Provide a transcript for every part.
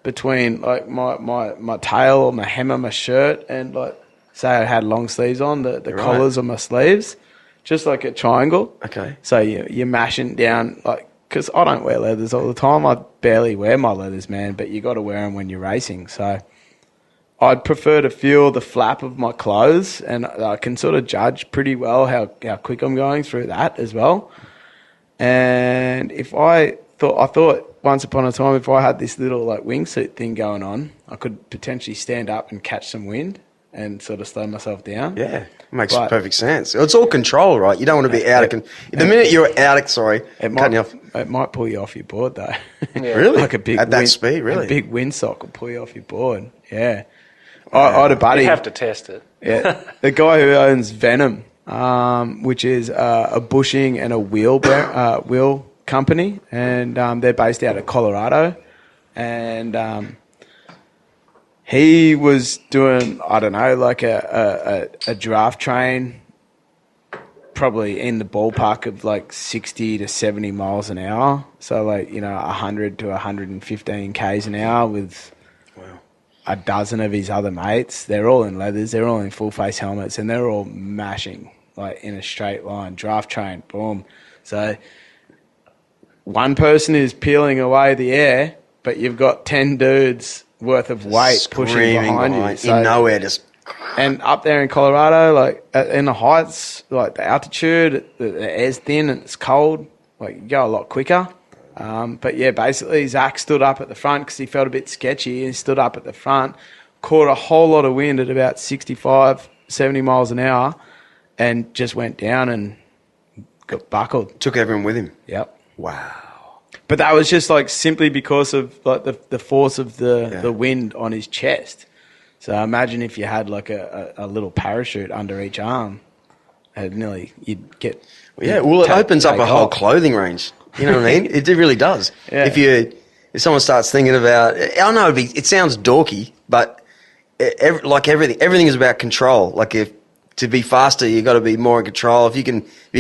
between like my tail or my hem of my shirt and like say I had long sleeves on, the collars of my sleeves, just like a triangle. Okay. So you're mashing down like, because I don't wear leathers all the time. I barely wear my leathers, man, but you got to wear them when you're racing. So I'd prefer to feel the flap of my clothes, and I can sort of judge pretty well how quick I'm going through that as well. And I thought once upon a time, if I had this little like wingsuit thing going on, I could potentially stand up and catch some wind and sort of slow myself down. Yeah, makes perfect sense. It's all control, right? You don't want to be out of control. The minute you're out of, it might pull you off your board though. Yeah. Really? Like a big at that speed, really? A big windsock will pull you off your board. Yeah. I had a buddy. You have to test it. Yeah, the guy who owns Venom, which is a bushing and a wheel company, and they're based out of Colorado, and he was doing, I don't know, like a draft train, probably in the ballpark of like 60 to 70 miles an hour, so like 100 to 115 k's an hour with a dozen of his other mates. They're all in leathers, they're all in full face helmets, and they're all mashing like in a straight line, draft train, boom. So one person is peeling away the air, but you've got 10 dudes worth of weight pushing behind you. So, in nowhere, just... And up there in Colorado, like in the heights, like the altitude, the air's thin and it's cold, like you go a lot quicker. But yeah, basically Zach stood up at the front because he felt a bit sketchy. He stood up at the front, caught a whole lot of wind at about 65, 70 miles an hour, and just went down and got buckled. Took everyone with him. Yep. Wow. But that was just like simply because of like the force of the wind on his chest. So imagine if you had like a little parachute under each arm, you'd get. Yeah, well, it opens up a whole clothing range. You know what I mean? It really does. Yeah. If someone starts thinking about, I know it sounds dorky, but everything is about control. Like to be faster, you got to be more in control. If you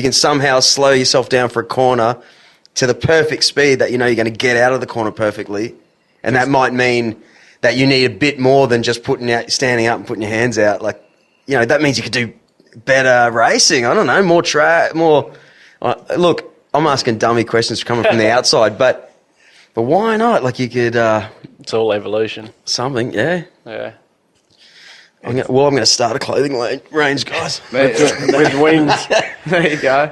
can somehow slow yourself down for a corner to the perfect speed that you're going to get out of the corner perfectly, and that might mean that you need a bit more than just standing up and putting your hands out. Like, that means you could do better racing. I don't know, more track, more. Look, I'm asking dummy questions coming from the outside, but why not? Like you could. It's all evolution. Something, yeah. Yeah. I'm going to start a clothing range, guys. with wings. There you go.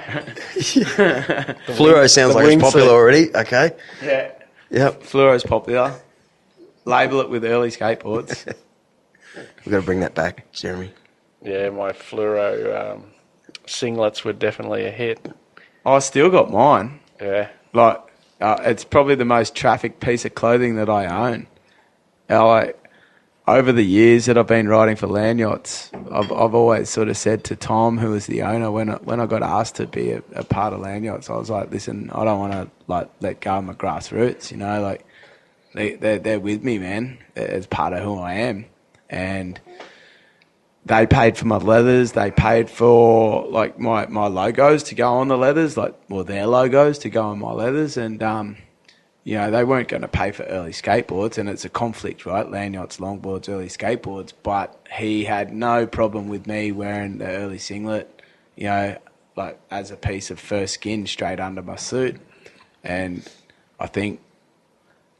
Fluoro sounds like it's popular already. Okay. Yeah. Yep. Fluoro's popular. Label it with early skateboards. We've got to bring that back, Jeremy. Yeah, my fluoro singlets were definitely a hit. I still got mine. Yeah. Like, it's probably the most trafficked piece of clothing that I own. Over the years that I've been riding for land yachts, I've always sort of said to Tom, who was the owner, when I got asked to be a part of land yachts, I was like, listen, I don't want to like let go of my grassroots, like they're with me, man, as part of who I am. And they paid for my leathers, they paid for like my logos to go on the leathers, their logos to go on my leathers, and they weren't going to pay for early skateboards, and it's a conflict, right? Land yachts, longboards, early skateboards. But he had no problem with me wearing the early singlet, like as a piece of fur skin straight under my suit. And I think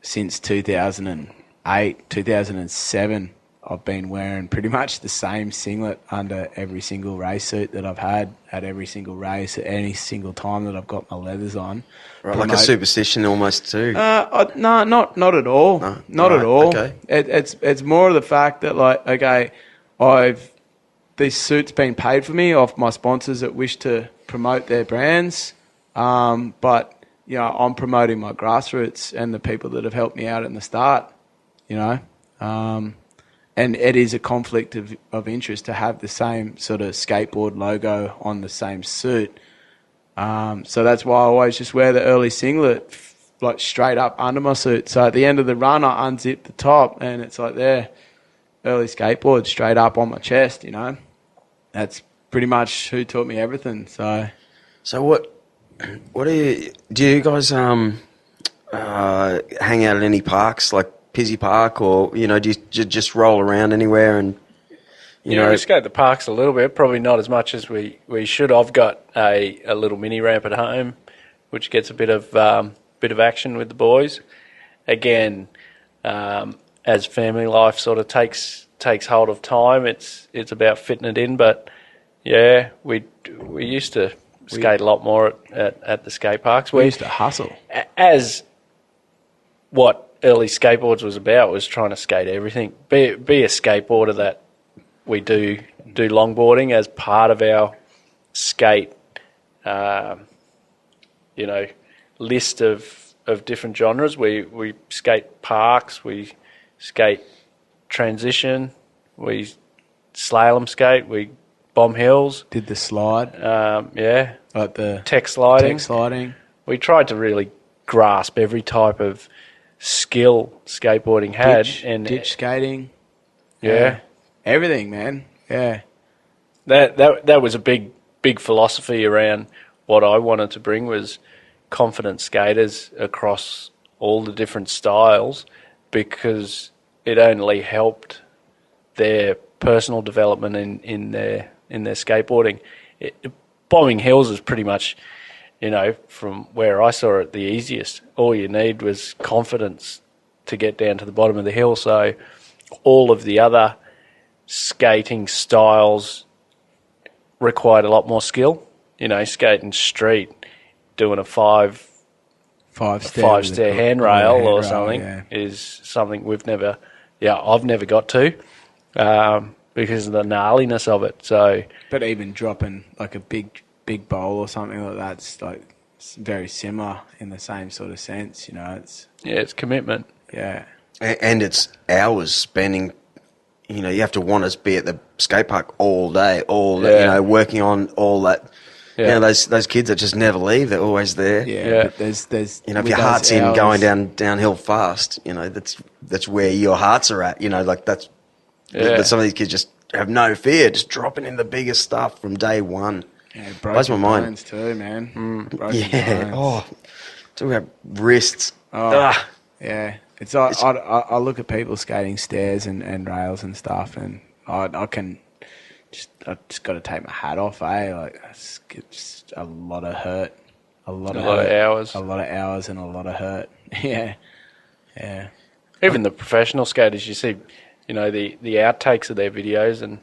since 2008, 2007, I've been wearing pretty much the same singlet under every single race suit that I've had at every single race, at any single time that I've got my leathers on. Right, like a superstition almost too. No, not at all. No? Not Right, at all. okay. It's more of the fact that this suit's been paid for me off my sponsors that wish to promote their brands, but I'm promoting my grassroots and the people that have helped me out in the start, and it is a conflict of interest to have the same sort of skateboard logo on the same suit. So that's why I always just wear the early singlet like straight up under my suit. So at the end of the run, I unzip the top and it's like there, early skateboard straight up on my chest, That's pretty much who taught me everything. So what do you guys hang out at any parks? Like Pizzy Park, or do you just roll around anywhere and we skate the parks a little bit, probably not as much as we should. I've got a little mini ramp at home, which gets a bit of action with the boys. Again, as family life sort of takes hold of time, it's about fitting it in. But yeah, we used to skate a lot more at the skate parks. We used to hustle. As what early skateboards was about, was trying to skate everything. Be a skateboarder that we do longboarding as part of our skate, list of different genres. We skate parks, we skate transition, we slalom skate, we bomb hills. Did the slide. Like the tech sliding. We tried to really grasp every type of skill skateboarding had. Ditch skating. Yeah. Everything, man. Yeah. That was a big philosophy around what I wanted to bring, was confident skaters across all the different styles, because it only helped their personal development in their skateboarding. Bombing hills is pretty much, from where I saw it, the easiest. All you need was confidence to get down to the bottom of the hill. So all of the other skating styles required a lot more skill. Skating street, doing a five stair handrail or something is something I've never got to, because of the gnarliness of it. So, but even dropping like a big bowl or something like that's like very similar in the same sort of sense. It's commitment. Yeah, and it's hours spending. You have to want to be at the skate park all day, working on all that. Yeah. Those kids that just never leave, they're always there. Yeah. But there's if your heart's in going downhill fast, that's where your hearts are at. That's. Yeah. But some of these kids just have no fear, just dropping in the biggest stuff from day one. Yeah, blows my mind. Bones too, man. Broken bones. Talk about wrists. Yeah. It's I look at people skating stairs and rails and stuff, and I just got to take my hat off. Like it's a lot of hurt, a lot of hours, and a lot of hurt. Yeah. Even the professional skaters, you see, the outtakes of their videos, and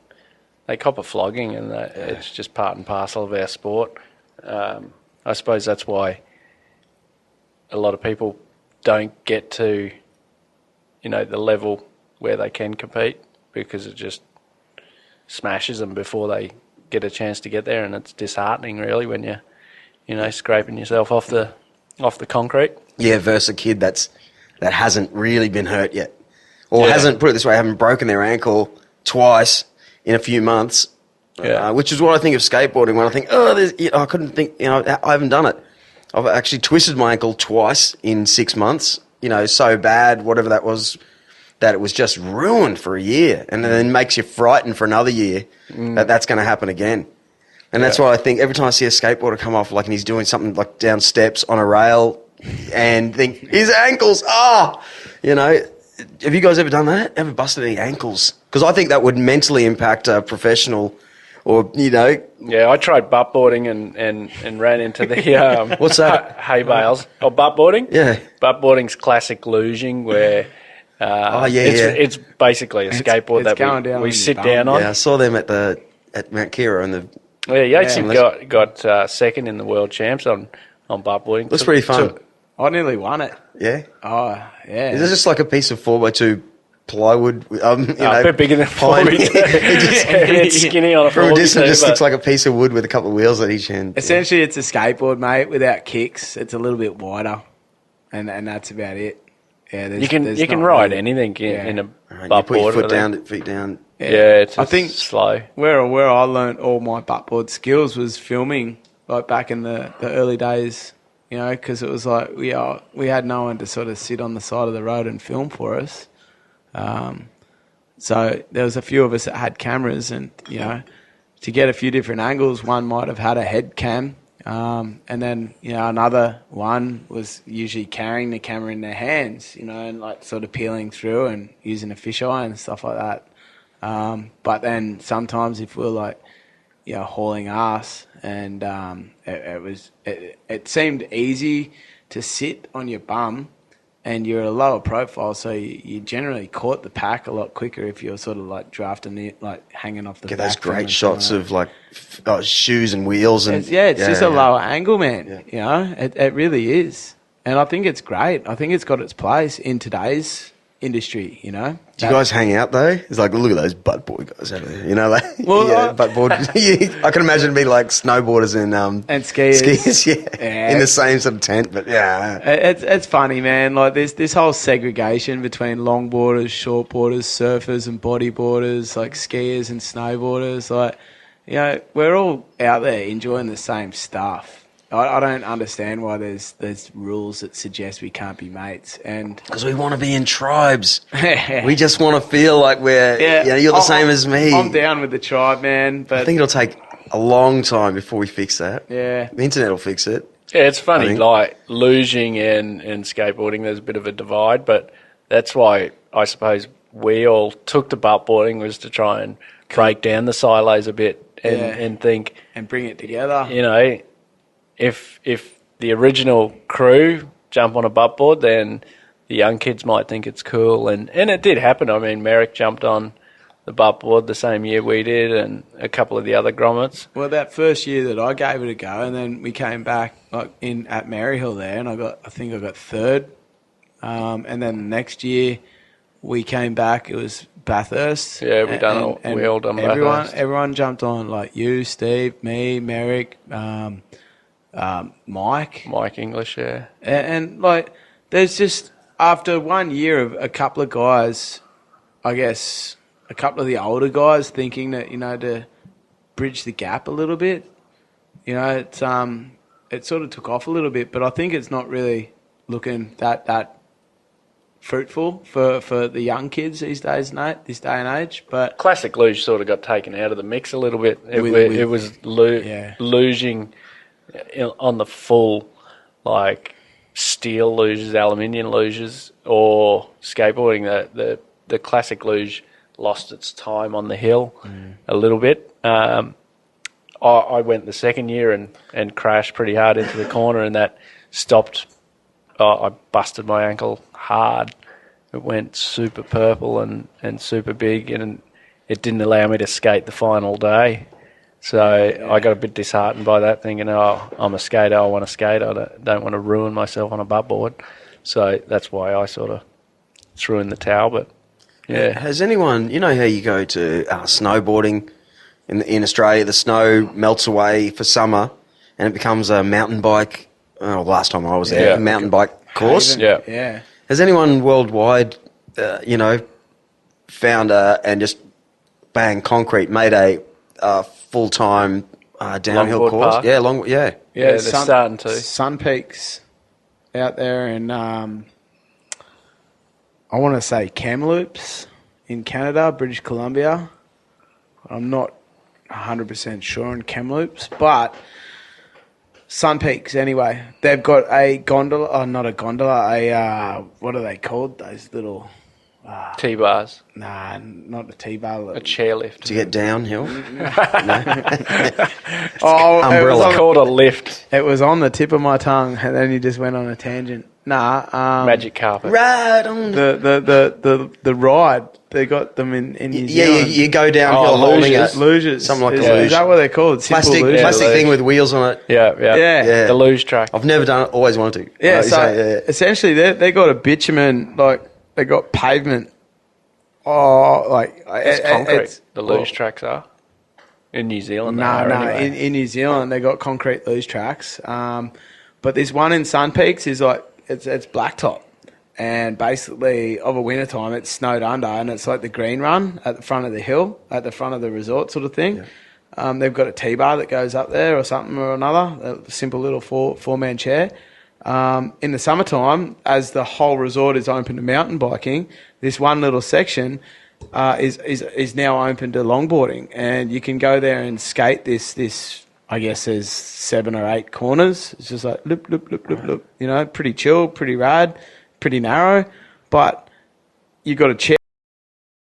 they cop a flogging, and it's just part and parcel of our sport. I suppose that's why a lot of people don't get to the level where they can compete, because it just smashes them before they get a chance to get there, and it's disheartening really when you're scraping yourself off the concrete. Yeah, versus a kid that hasn't really been hurt yet, or hasn't, put it this way, haven't broken their ankle twice in a few months. Which is what I think of skateboarding when I think, I couldn't think, I haven't done it. I've actually twisted my ankle twice in 6 months. So bad, whatever that was, that it was just ruined for a year, and then makes you frightened for another year that's going to happen again. And that's why I think every time I see a skateboarder come off, and he's doing something like down steps on a rail, and think, his ankles, have you guys ever done that? Ever busted any ankles? Because I think that would mentally impact a professional, or. Yeah, I tried buttboarding and ran into the what's that? Hay bales. Oh, buttboarding? Yeah. Buttboarding's classic luging, where it's basically a skateboard that we sit down on. Yeah, I saw them at Mount Keira and the. Yeah, Yates got second in the world champs on buttboarding. Looks pretty fun. I nearly won it. Yeah. Oh, yeah. Is it just like a piece of 4x2 plywood? A bit bigger than plywood. It's skinny on a from a distance. It just looks like a piece of wood with a couple of wheels at each end. Essentially, it's a skateboard, mate, without kicks. It's a little bit wider, and that's about it. Yeah, you can ride anything in a buttboard. You put your feet down. Yeah, I think slow. Where I learnt all my buttboard skills was filming, like back in the early days. Because it was like we had no one to sort of sit on the side of the road and film for us. So there was a few of us that had cameras, and to get a few different angles, one might have had a head cam, And then, another one was usually carrying the camera in their hands, and like sort of peeling through and using a fisheye and stuff like that. But then sometimes if we're like, hauling ass and it seemed easy to sit on your bum and you're at a lower profile, so you generally caught the pack a lot quicker if you're sort of like drafting it, like hanging off the Get back. those great shots of like shoes and wheels. And it's just a lower angle, man. Yeah. It really is. And I think it's great. I think it's got its place in today's industry, Do you guys hang out though? It's like, look at those butt board guys over there, butt board. I can imagine it'd be like snowboarders and skiers. In the same sort of tent, but yeah. It's funny, man. Like this whole segregation between longboarders, shortboarders, surfers and bodyboarders, like skiers and snowboarders. Like, we're all out there enjoying the same stuff. I don't understand why there's rules that suggest we can't be mates, and because we want to be in tribes. We just want to feel like we're you're the same as me. I'm down with the tribe, man. But I think it'll take a long time before we fix that. Yeah, the internet will fix it. Yeah, it's funny. Like luging and skateboarding, there's a bit of a divide, but that's why I suppose we all took to buttboarding was to try and break down the silos a bit and think and bring it together. If the original crew jump on a buttboard, then the young kids might think it's cool. And it did happen. I mean, Merrick jumped on the buttboard the same year we did and a couple of the other grommets. Well, that first year that I gave it a go, and then we came back like at Maryhill there, and I think I got third. And then the next year we came back, it was Bathurst. Yeah, we all done Bathurst. Everyone jumped on, like you, Steve, me, Merrick, Mike English, yeah. And like there's just after 1 year of a couple of guys, I guess a couple of the older guys thinking that to bridge the gap a little bit, it sort of took off a little bit, but I think it's not really looking that fruitful for the young kids this day and age. But classic luge sort of got taken out of the mix a little bit. It was luging on the full, like steel luges, aluminium luges, or skateboarding. The classic luge lost its time on the hill a little bit. I went the second year and crashed pretty hard into the corner, and that stopped. I busted my ankle hard. It went super purple and super big, and it didn't allow me to skate the final day. So I got a bit disheartened by that, thinking, I'm a skater, I want to skate, I don't want to ruin myself on a buttboard. So that's why I sort of threw in the towel. But yeah. Has anyone, how you go to snowboarding in Australia, the snow melts away for summer and it becomes a mountain bike, last time I was there, a mountain bike course? Yeah. Has anyone worldwide, found and just bang, concrete, made a full-time downhill Longboard course? park? Yeah, they're starting to. Sun Peaks out there in, I want to say Kamloops in Canada, British Columbia. I'm not 100% sure on Kamloops, but Sun Peaks anyway. They've got a gondola, not a gondola, what are they called? Those little... T-bars. Nah, not the T-bar. A chairlift. To get downhill? Umbrella. It's called a lift. It was on the tip of my tongue, and then you just went on a tangent. Magic carpet. Ride on the ride. They got them in New Zealand. You go downhill holding it. Luges. Something like a luge. luge. Is that what they're called? Plastic thing with wheels on it. Yeah. The luge track. I've never done it. Always wanted to. Yeah. Essentially, they got a bitumen, like they got pavement. It's concrete. The luge tracks are in New Zealand. Anyway. In New Zealand they got concrete luge tracks. But this one in Sun Peaks is like it's blacktop. And basically, of a winter time, it's snowed under, and it's like the green run at the front of the hill, at the front of the resort sort of thing. Yeah. They've got a T-bar that goes up there or something or another, a simple little four-man chair. In the summertime, as the whole resort is open to mountain biking, this one little section is now open to longboarding, and you can go there and skate this I guess there's 7 or 8 corners. It's just like loop, loop, loop, loop, loop. You know, pretty chill, pretty rad, pretty narrow. But you got to check